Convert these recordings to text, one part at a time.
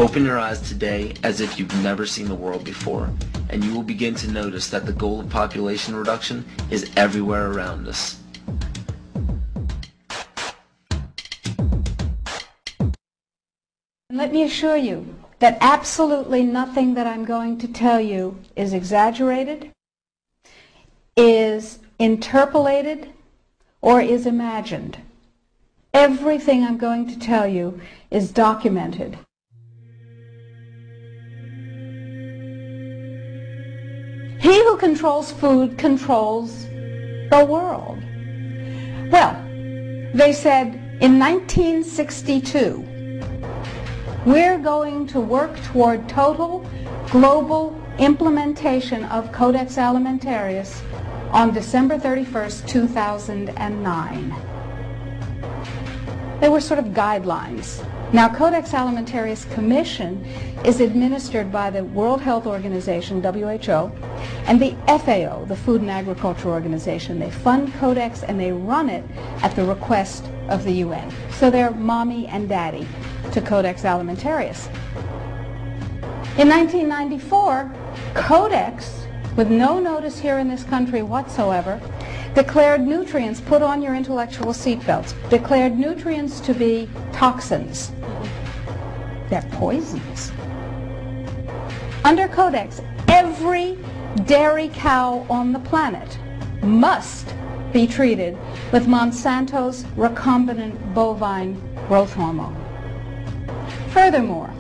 Open your eyes today as if you've never seen the world before, and you will begin to notice that the goal of population reduction is everywhere around us. Let me assure you that absolutely nothing that I'm going to tell you is exaggerated, is interpolated, or is imagined. Everything I'm going to tell you is documented. He who controls food controls the world. Well, they said in 1962, we're going to work toward total global implementation of Codex Alimentarius on December 31st, 2009. They were sort of guidelines. Now, Codex Alimentarius Commission is administered by the World Health Organization, WHO, and the FAO, the Food and Agriculture Organization. They fund Codex and they run it at the request of the UN. So they're mommy and daddy to Codex Alimentarius. In 1994, Codex, with no notice here in this country whatsoever, declared nutrients, put on your intellectual seatbelts, declared nutrients to be toxins. They're poisons. Under Codex, every dairy cow on the planet must be treated with Monsanto's recombinant bovine growth hormone. Furthermore,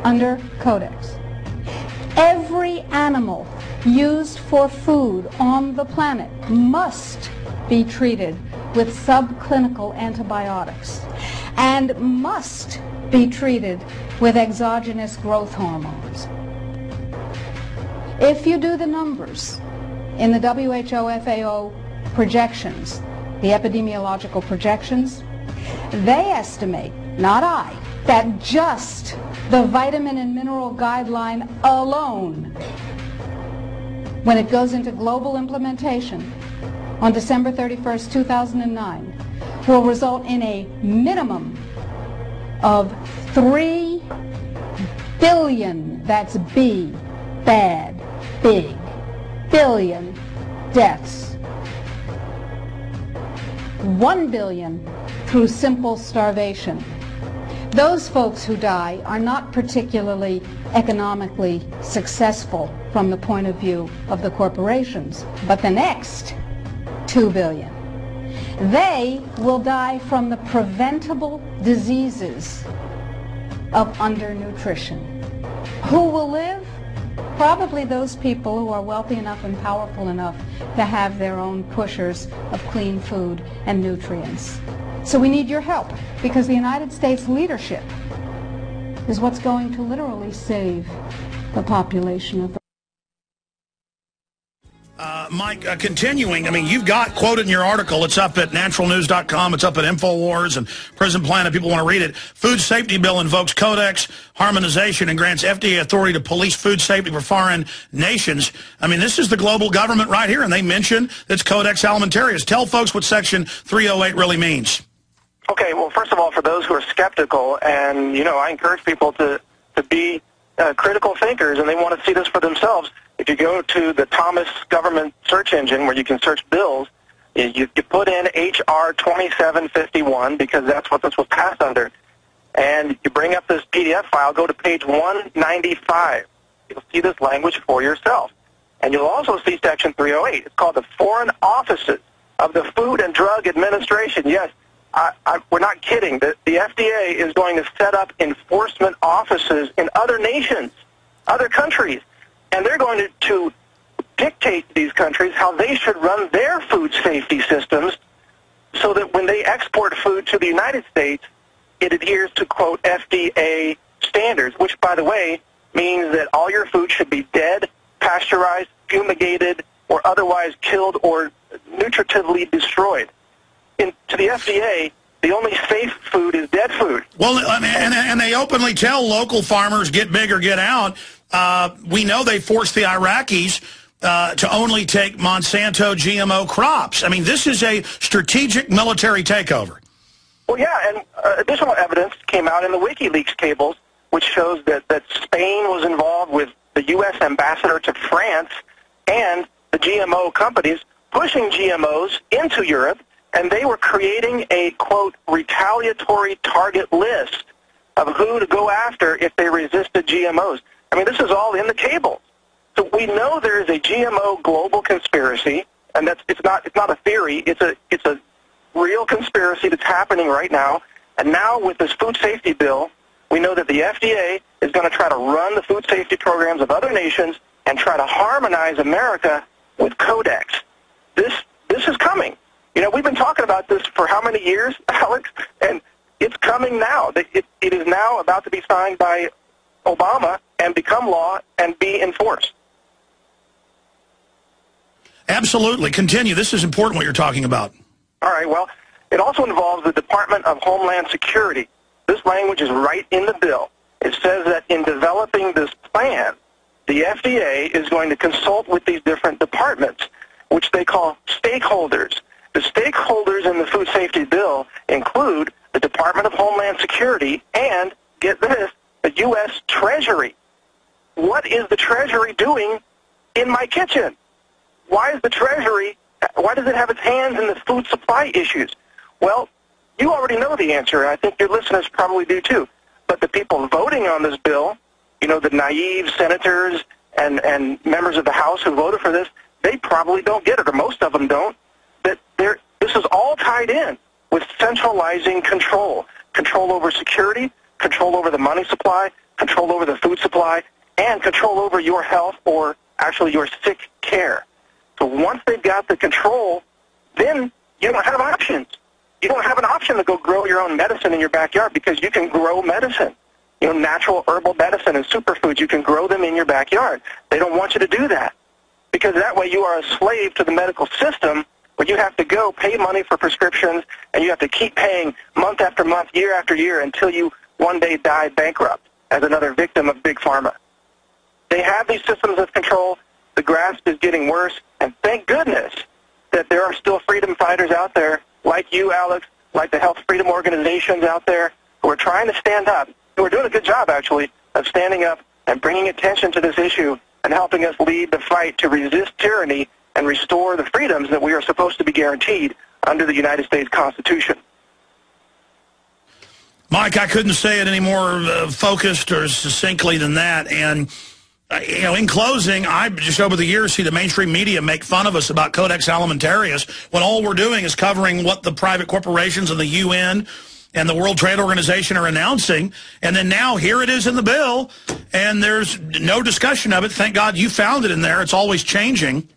under Codex, every animal used for food on the planet must be treated with subclinical antibiotics and must be treated with exogenous growth hormones. If you do the numbers in the WHO-FAO projections, the epidemiological projections, they estimate, not I, that just the vitamin and mineral guideline alone, when it goes into global implementation on December 31st, 2009, will result in a minimum of 3 billion, that's B, bad, big, billion deaths. 1 billion through simple starvation. Those folks who die are not particularly economically successful from the point of view of the corporations, but the next 2 billion, they will die from the preventable diseases of undernutrition. Who will live? Probably those people who are wealthy enough and powerful enough to have their own pushers of clean food and nutrients. So we need your help, because the United States leadership is what's going to literally save the population of Mike, continuing, I mean, you've got quoted in your article, it's up at naturalnews.com, it's up at InfoWars and Prison Planet, people want to read it. Food Safety Bill invokes Codex harmonization and grants FDA authority to police food safety for foreign nations. I mean, this is the global government right here, and they mention it's Codex Alimentarius. Tell folks what Section 308 really means. Okay, well, first of all, for those who are skeptical, and, you know, I encourage people to be critical thinkers, and they want to see this for themselves. If you go to the Thomas government search engine where you can search bills, you put in H.R. 2751, because that's what this was passed under, and you bring up this PDF file, go to page 195. You'll see this language for yourself. And you'll also see Section 308. It's called the Foreign Offices of the Food and Drug Administration. Yes, we're not kidding. The FDA is going to set up enforcement offices in other nations, other countries, and they're going to dictate to these countries how they should run their food safety systems so that when they export food to the United States, it adheres to, quote, FDA standards, which, by the way, means that all your food should be dead, pasteurized, fumigated, or otherwise killed or nutritively destroyed. To the FDA, the only safe food is dead food. Well, and they openly tell local farmers, get big or get out. We know they forced the Iraqis to only take Monsanto GMO crops. I mean, this is a strategic military takeover. Well, yeah, and additional evidence came out in the WikiLeaks cables which shows that Spain was involved with the U.S. ambassador to France and the GMO companies pushing GMOs into Europe, and they were creating a, quote, retaliatory target list of who to go after if they resisted GMOs. I mean, this is all in the cable. So we know there is a GMO global conspiracy, and it's not a theory. It's a real conspiracy that's happening right now. And now with this food safety bill, we know that the FDA is going to try to run the food safety programs of other nations and try to harmonize America with codex. This is coming. You know, we've been talking about this for how many years, Alex? And it's coming now. It is now about to be signed by Obama and become law and be enforced. Absolutely. Continue. This is important what you're talking about. All right. Well, it also involves the Department of Homeland Security. This language is right in the bill. It says that in developing this plan, the FDA is going to consult with these different departments, which they call stakeholders. The stakeholders in the food safety bill include the Department of Homeland Security and, get this, the U.S. Treasury. What is the Treasury doing in my kitchen? Why does it have its hands in the food supply issues? Well, you already know the answer, and I think your listeners probably do too. But the people voting on this bill, you know, the naive senators and members of the House who voted for this, they probably don't get it, or most of them don't, that this is all tied in with centralizing control over security, control over the money supply, control over the food supply, and control over your health or actually your sick care. So once they've got the control, then you don't have options. You don't have an option to go grow your own medicine in your backyard because you can grow medicine. You know, natural herbal medicine and superfoods, you can grow them in your backyard. They don't want you to do that because that way you are a slave to the medical system where you have to go pay money for prescriptions and you have to keep paying month after month, year after year until you one day die bankrupt as another victim of Big Pharma. They have these systems of control. The grasp is getting worse, and thank goodness that there are still freedom fighters out there like you, Alex, like the health freedom organizations out there who are trying to stand up, who are doing a good job, actually, of standing up and bringing attention to this issue and helping us lead the fight to resist tyranny and restore the freedoms that we are supposed to be guaranteed under the United States Constitution. Mike, I couldn't say it any more focused or succinctly than that. And you know, in closing, I just over the years see the mainstream media make fun of us about Codex Alimentarius when all we're doing is covering what the private corporations and the UN and the World Trade Organization are announcing. And then now here it is in the bill, and there's no discussion of it. Thank God you found it in there. It's always changing.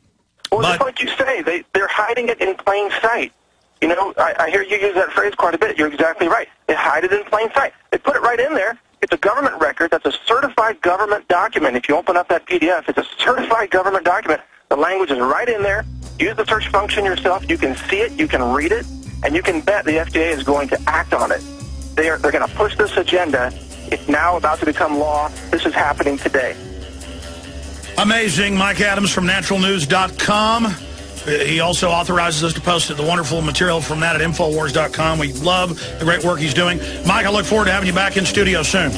Well, just like you say, they're hiding it in plain sight. You know, I hear you use that phrase quite a bit. You're exactly right. They hide it in plain sight. They put it right in there. It's a government record. That's a certified government document. If you open up that PDF, it's a certified government document. The language is right in there. Use the search function yourself. You can see it. You can read it. And you can bet the FDA is going to act on it. They're going to push this agenda. It's now about to become law. This is happening today. Amazing. Mike Adams from naturalnews.com. He also authorizes us to post the wonderful material from that at Infowars.com. We love the great work he's doing. Mike, I look forward to having you back in studio soon.